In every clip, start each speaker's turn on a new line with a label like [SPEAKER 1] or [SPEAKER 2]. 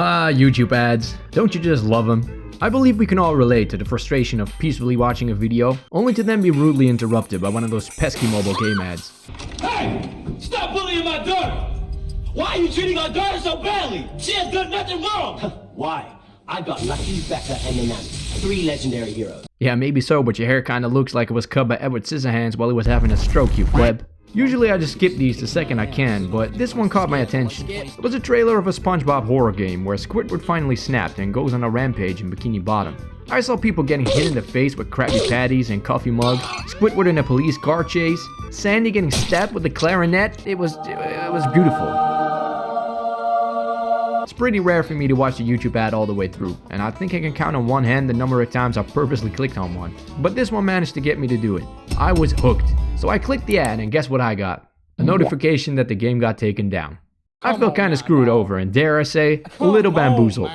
[SPEAKER 1] Ah, YouTube ads. Don't you just love them? I believe we can all relate to the frustration of peacefully watching a video, only to then be rudely interrupted by one of those pesky mobile game ads.
[SPEAKER 2] Hey! Stop bullying my daughter! Why are you treating our daughter so badly? She has done nothing wrong!
[SPEAKER 3] Why? I got Lucky, Becca, and Nanami, 3 legendary heroes.
[SPEAKER 1] Yeah, maybe so, but your hair kinda looks like it was cut by Edward Scissorhands while he was having a stroke, you pleb. Usually I just skip these the second I can, but this one caught my attention. It was a trailer of a SpongeBob horror game where Squidward finally snapped and goes on a rampage in Bikini Bottom. I saw people getting hit in the face with Krabby Patties and coffee mugs, Squidward in a police car chase, Sandy getting stabbed with a clarinet. It was beautiful. It's pretty rare for me to watch a YouTube ad all the way through, and I think I can count on one hand the number of times I purposely clicked on one. But this one managed to get me to do it. I was hooked. So I clicked the ad and guess what I got? A notification that the game got taken down. I felt kinda screwed over and dare I say, a little bamboozled.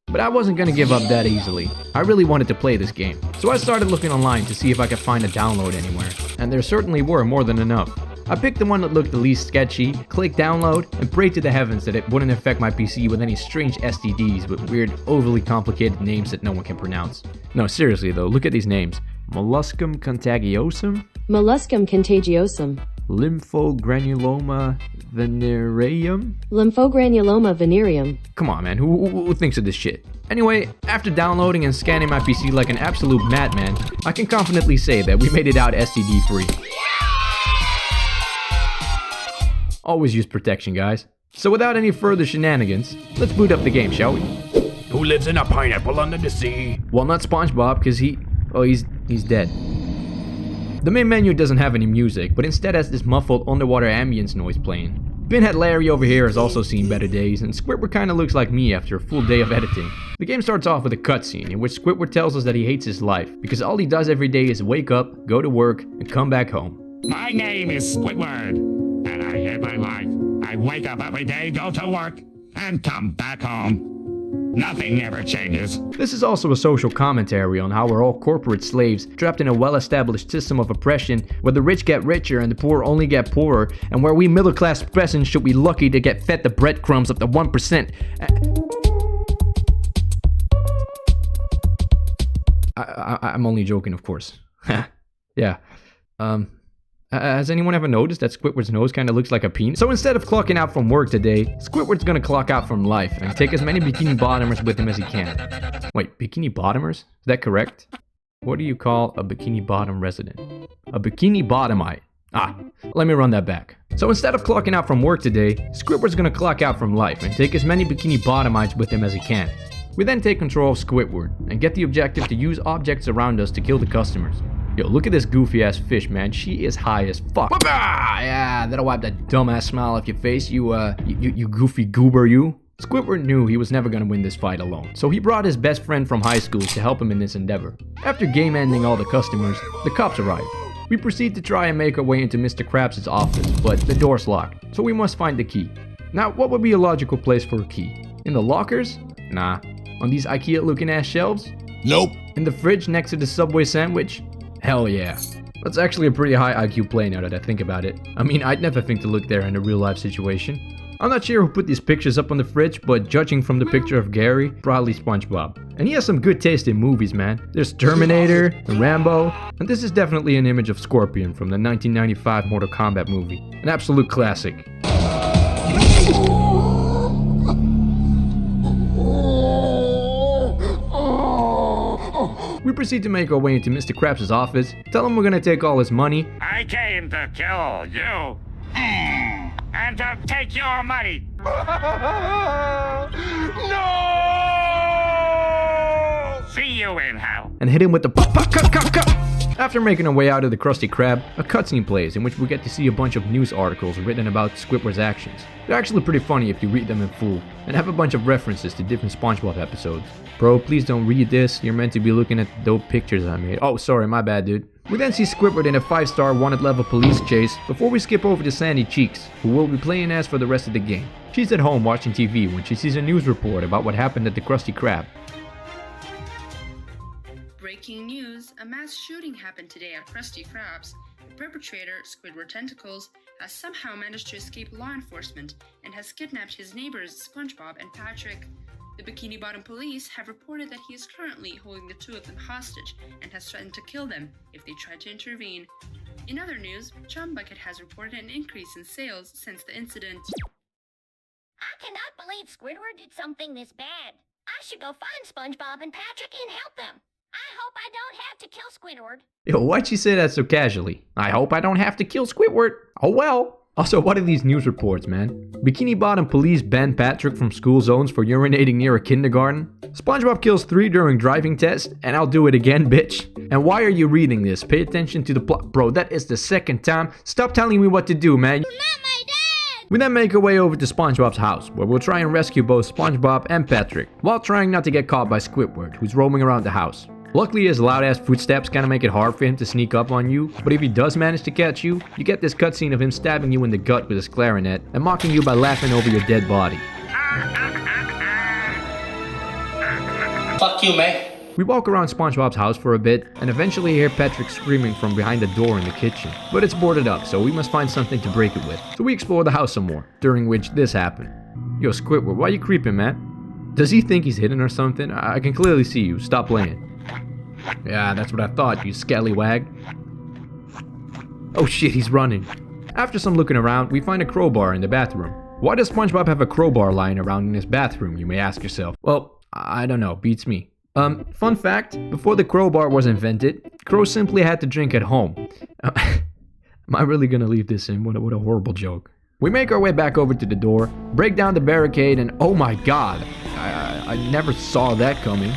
[SPEAKER 1] But I wasn't gonna give up that easily. I really wanted to play this game. So I started looking online to see if I could find a download anywhere. And there certainly were more than enough. I picked the one that looked the least sketchy, clicked download, and prayed to the heavens that it wouldn't affect my PC with any strange STDs with weird, overly complicated names that no one can pronounce. No, seriously though, look at these names. Molluscum contagiosum?
[SPEAKER 4] Molluscum contagiosum.
[SPEAKER 1] Lymphogranuloma venereum?
[SPEAKER 4] Lymphogranuloma venereum.
[SPEAKER 1] Come on, man, who thinks of this shit? Anyway, after downloading and scanning my PC like an absolute madman, I can confidently say that we made it out STD free. Always use protection, guys. So without any further shenanigans, let's boot up the game, shall we?
[SPEAKER 5] Who lives in a pineapple under the sea?
[SPEAKER 1] Well, not SpongeBob, because he's dead. The main menu doesn't have any music, but instead has this muffled underwater ambience noise playing. Pinhead Larry over here has also seen better days, and Squidward kinda looks like me after a full day of editing. The game starts off with a cutscene in which Squidward tells us that he hates his life, because all he does every day is wake up, go to work, and come back home.
[SPEAKER 5] My name is Squidward, and I hate my life. I wake up every day, go to work, and come back home. Nothing ever changes.
[SPEAKER 1] This is also a social commentary on how we're all corporate slaves trapped in a well-established system of oppression where the rich get richer and the poor only get poorer, and where we middle-class peasants should be lucky to get fed the breadcrumbs of the 1%. I'm only joking, of course. Yeah. Has anyone ever noticed that Squidward's nose kind of looks like a penis? So instead of clocking out from work today, Squidward's gonna clock out from life and take as many Bikini Bottomers with him as he can. Wait, Bikini Bottomers? Is that correct? What do you call a Bikini Bottom resident? A Bikini Bottomite. Ah, let me run that back. So instead of clocking out from work today, Squidward's gonna clock out from life and take as many Bikini Bottomites with him as he can. We then take control of Squidward and get the objective to use objects around us to kill the customers. Yo, look at this goofy ass fish, man. She is high as fuck. Yeah, that'll wipe that dumbass smile off your face, you goofy goober, you. Squidward knew he was never gonna win this fight alone, so he brought his best friend from high school to help him in this endeavor. After game ending all the customers, the cops arrive. We proceed to try and make our way into Mr. Krabs' office, but the door's locked, so we must find the key. Now, what would be a logical place for a key? In the lockers? Nah. On these IKEA-looking ass shelves?
[SPEAKER 6] Nope.
[SPEAKER 1] In the fridge next to the Subway sandwich? Hell yeah. That's actually a pretty high IQ play now that I think about it. I mean, I'd never think to look there in a real life situation. I'm not sure who put these pictures up on the fridge, but judging from the picture of Gary, probably SpongeBob. And he has some good taste in movies, man. There's Terminator, and Rambo, and this is definitely an image of Scorpion from the 1995 Mortal Kombat movie. An absolute classic. We proceed to make our way into Mr. Krabs' office, tell him we're gonna take all his money.
[SPEAKER 5] I came to kill you. And to take your money. No! See you in hell.
[SPEAKER 1] And hit him with the cut. After making our way out of the Krusty Krab, a cutscene plays in which we get to see a bunch of news articles written about Squidward's actions. They're actually pretty funny if you read them in full, and have a bunch of references to different SpongeBob episodes. Bro, please don't read this, you're meant to be looking at the dope pictures I made. Oh, sorry, my bad, dude. We then see Squidward in a 5-star wanted level police chase before we skip over to Sandy Cheeks, who will be playing as for the rest of the game. She's at home watching TV when she sees a news report about what happened at the Krusty Krab.
[SPEAKER 7] Breaking news, a mass shooting happened today at Krusty Krabs. The perpetrator, Squidward Tentacles, has somehow managed to escape law enforcement and has kidnapped his neighbors SpongeBob and Patrick. The Bikini Bottom police have reported that he is currently holding the two of them hostage and has threatened to kill them if they try to intervene. In other news, Chum Bucket has reported an increase in sales since the incident.
[SPEAKER 6] I cannot believe Squidward did something this bad. I should go find SpongeBob and Patrick and help them. I hope I don't have to kill Squidward.
[SPEAKER 1] Yo, why'd she say that so casually? I hope I don't have to kill Squidward. Oh well. Also, what are these news reports, man? Bikini Bottom police ban Patrick from school zones for urinating near a kindergarten. SpongeBob kills 3 during driving test, and I'll do it again, bitch. And why are you reading this? Pay attention to the plot. Bro, that is the second time. Stop telling me what to do, man.
[SPEAKER 6] You're not my dad!
[SPEAKER 1] We then make our way over to SpongeBob's house, where we'll try and rescue both SpongeBob and Patrick, while trying not to get caught by Squidward, who's roaming around the house. Luckily, his loud-ass footsteps kinda make it hard for him to sneak up on you, but if he does manage to catch you, you get this cutscene of him stabbing you in the gut with his clarinet and mocking you by laughing over your dead body.
[SPEAKER 2] Fuck you, man.
[SPEAKER 1] We walk around SpongeBob's house for a bit, and eventually hear Patrick screaming from behind the door in the kitchen. But it's boarded up, so we must find something to break it with. So we explore the house some more, during which this happened. Yo, Squidward, why you creeping, man? Does he think he's hidden or something? I can clearly see you. Stop playing. Yeah, that's what I thought, you scallywag. Oh shit, he's running. After some looking around, we find a crowbar in the bathroom. Why does SpongeBob have a crowbar lying around in his bathroom, you may ask yourself? Well, I don't know, beats me. Fun fact, before the crowbar was invented, crows simply had to drink at home. Am I really gonna leave this in? What a horrible joke. We make our way back over to the door, break down the barricade, and oh my god, I never saw that coming.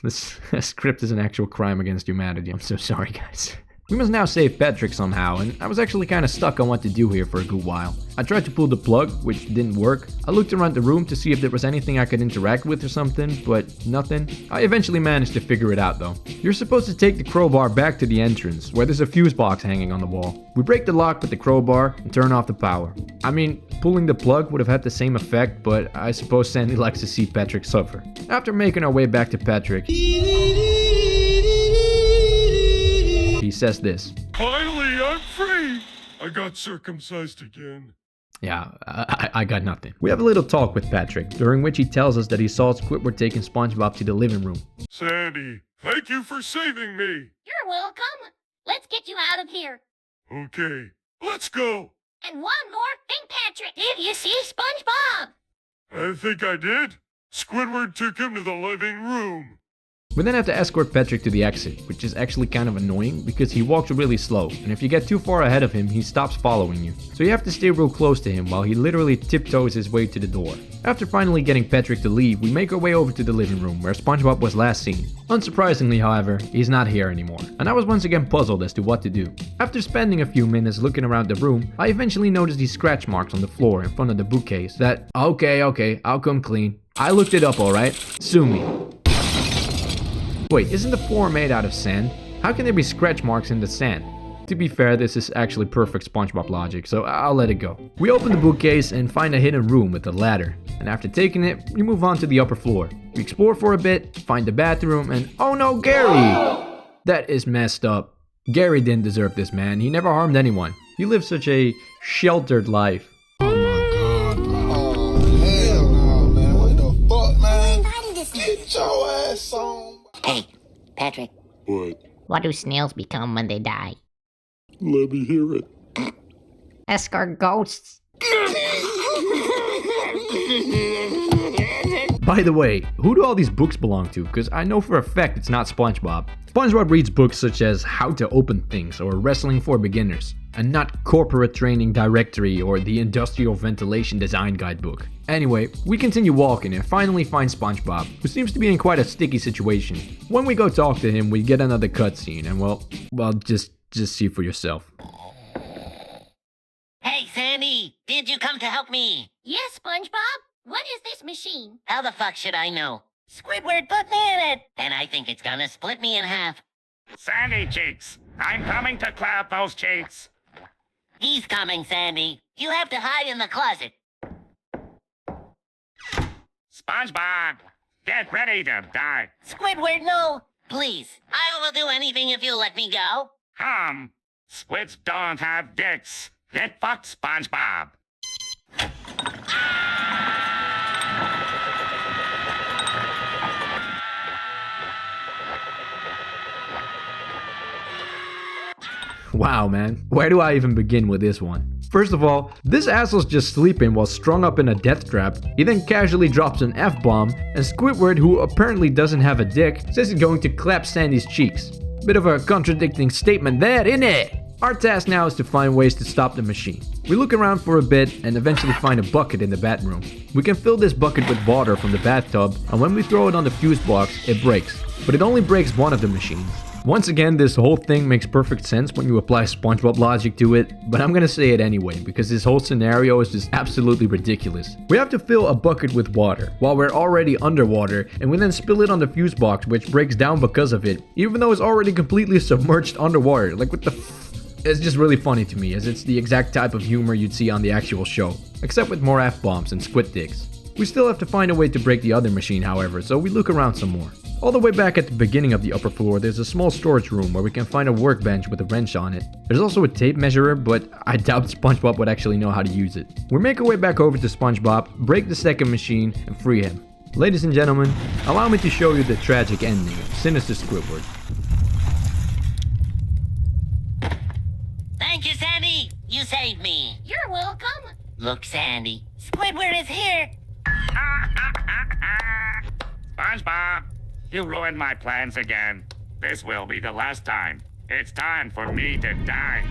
[SPEAKER 1] This script is an actual crime against humanity. I'm so sorry, guys. We must now save Patrick somehow, and I was actually kind of stuck on what to do here for a good while. I tried to pull the plug, which didn't work. I looked around the room to see if there was anything I could interact with or something, but nothing. I eventually managed to figure it out though. You're supposed to take the crowbar back to the entrance, where there's a fuse box hanging on the wall. We break the lock with the crowbar and turn off the power. I mean, pulling the plug would have had the same effect, but I suppose Sandy likes to see Patrick suffer. After making our way back to Patrick, he says this.
[SPEAKER 8] Finally, I'm free! I got circumcised again.
[SPEAKER 1] Yeah, I got nothing. We have a little talk with Patrick, during which he tells us that he saw Squidward taking SpongeBob to the living room.
[SPEAKER 8] Sandy, thank you for saving me.
[SPEAKER 6] You're welcome. Let's get you out of here.
[SPEAKER 8] Okay, let's go.
[SPEAKER 6] And one more thing, Patrick. Did you see SpongeBob?
[SPEAKER 8] I think I did. Squidward took him to the living room.
[SPEAKER 1] We then have to escort Patrick to the exit, which is actually kind of annoying because he walks really slow, and if you get too far ahead of him, he stops following you. So you have to stay real close to him while he literally tiptoes his way to the door. After finally getting Patrick to leave, we make our way over to the living room where SpongeBob was last seen. Unsurprisingly, however, he's not here anymore, and I was once again puzzled as to what to do. After spending a few minutes looking around the room, I eventually noticed these scratch marks on the floor in front of the bookcase that, okay, I'll come clean. I looked it up, alright? Sue me. Wait, isn't the floor made out of sand? How can there be scratch marks in the sand? To be fair, this is actually perfect SpongeBob logic, so I'll let it go. We open the bookcase and find a hidden room with a ladder, and after taking it, we move on to the upper floor. We explore for a bit, find the bathroom, and oh no, Gary! That is messed up. Gary didn't deserve this, man. He never harmed anyone. He lived such a sheltered life.
[SPEAKER 9] Oh my god, bro. Oh, hell no, man. What the fuck, man? Get your ass on.
[SPEAKER 6] Hey, Patrick.
[SPEAKER 8] What?
[SPEAKER 6] What do snails become when they die?
[SPEAKER 8] Let me hear it.
[SPEAKER 6] Escort ghosts.
[SPEAKER 1] By the way, who do all these books belong to? Because I know for a fact it's not SpongeBob. SpongeBob reads books such as How to Open Things or Wrestling for Beginners, and not Corporate Training Directory or the Industrial Ventilation Design Guidebook. Anyway, we continue walking and finally find SpongeBob, who seems to be in quite a sticky situation. When we go talk to him, we get another cutscene, and well, just see for yourself.
[SPEAKER 10] Hey, Sandy, did you come to help me?
[SPEAKER 6] Yes, SpongeBob. What is this machine?
[SPEAKER 10] How the fuck should I know? Squidward put me in it, and I think it's gonna split me in half.
[SPEAKER 5] Sandy cheeks, I'm coming to clap those cheeks.
[SPEAKER 10] He's coming, Sandy. You have to hide in the closet.
[SPEAKER 5] SpongeBob, get ready to die.
[SPEAKER 10] Squidward, no. Please, I will do anything if you let me go.
[SPEAKER 5] Squids don't have dicks. Get fucked, SpongeBob.
[SPEAKER 1] Wow, man. Where do I even begin with this one? First of all, this asshole's just sleeping while strung up in a death trap. He then casually drops an F-bomb, and Squidward, who apparently doesn't have a dick, says he's going to clap Sandy's cheeks. Bit of a contradicting statement there, innit? Our task now is to find ways to stop the machine. We look around for a bit and eventually find a bucket in the bathroom. We can fill this bucket with water from the bathtub, and when we throw it on the fuse box, it breaks. But it only breaks one of the machines. Once again, this whole thing makes perfect sense when you apply SpongeBob logic to it, but I'm gonna say it anyway because this whole scenario is just absolutely ridiculous. We have to fill a bucket with water while we're already underwater, and we then spill it on the fuse box, which breaks down because of it, even though it's already completely submerged underwater. Like, what the It's just really funny to me, as it's the exact type of humor you'd see on the actual show, except with more F-bombs and squid dicks. We still have to find a way to break the other machine, however, so we look around some more. All the way back at the beginning of the upper floor, there's a small storage room where we can find a workbench with a wrench on it. There's also a tape measurer, but I doubt SpongeBob would actually know how to use it. We make our way back over to SpongeBob, break the second machine, and free him. Ladies and gentlemen, allow me to show you the tragic ending of Sinister Squidward.
[SPEAKER 10] Thank you, Sandy. You saved me.
[SPEAKER 6] You're welcome.
[SPEAKER 10] Look, Sandy. Squidward is here.
[SPEAKER 5] SpongeBob, you ruined my plans again. This will be the last time. It's time for me to die.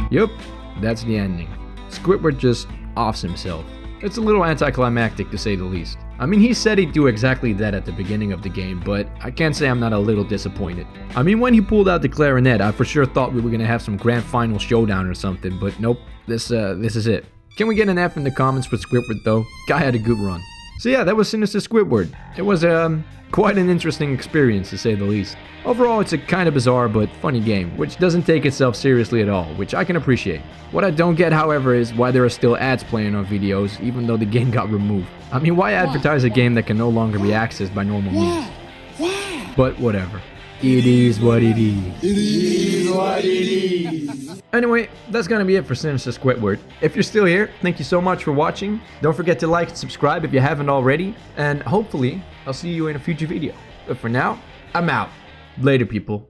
[SPEAKER 1] Yup, that's the ending. Squidward just offs himself. It's a little anticlimactic to say the least. I mean, he said he'd do exactly that at the beginning of the game, but I can't say I'm not a little disappointed. I mean, when he pulled out the clarinet, I for sure thought we were gonna have some grand final showdown or something, but nope, this is it. Can we get an F in the comments for Squidward though? Guy had a good run. So yeah, that was Sinister Squidward. It was quite an interesting experience to say the least. Overall, it's a kind of bizarre but funny game, which doesn't take itself seriously at all, which I can appreciate. What I don't get, however, is why there are still ads playing on videos, even though the game got removed. I mean, why advertise a game that can no longer be accessed by normal means? But whatever. It is what it is.
[SPEAKER 9] It is what it is.
[SPEAKER 1] Anyway, that's gonna be it for Sinister Squidward. If you're still here, thank you so much for watching. Don't forget to like and subscribe if you haven't already. And hopefully, I'll see you in a future video. But for now, I'm out. Later, people.